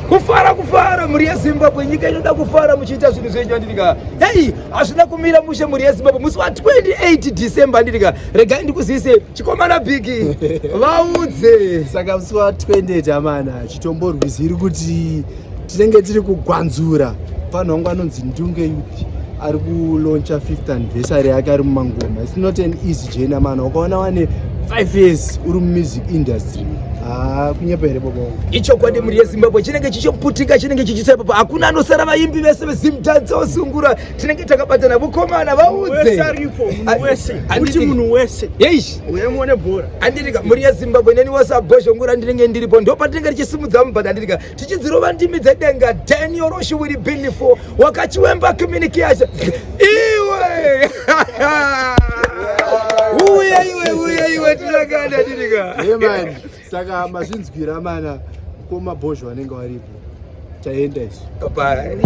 kufara muri ya Zimbabwe nyika inoda kufara muchiita zvinhu zvenyu andika hey hazvina kumira mushe muri ya Zimbabwe musi wa 28 December andika regai ndikuzivise chikomana bigi vaudze saka musi wa 28 amana chitomborwiziri kuti tinenge tiri kugwanzura vanhu vangu anonzi Ndunge Youth ari kulauncha 5th anniversary yake ari mumangoma. It's not an easy journey amana ukaona wane 5 years uri music industry kunyepa here bobo icho kwadi muri yeZimbabwe chinenge chichoputika chinenge chichitapa hakuna anosara vaimbi vese vezimtadza osungura tinenge takabatana vukomana vaudze kuti munhu wese yeish uyemone bhora andirika muri yeZimbabwe neni wasabhozhongura ndinenge ndiripo ndopatinenge tichisimudza mubhadha andirika tichidzirova ndimi dzedenga Daniel Oshiwiri Billifo wakachiwemba communication iwe uye tinakanda andirika man saka mazvinzwira mana koma bhozho vanenge varipo taenda isu bye.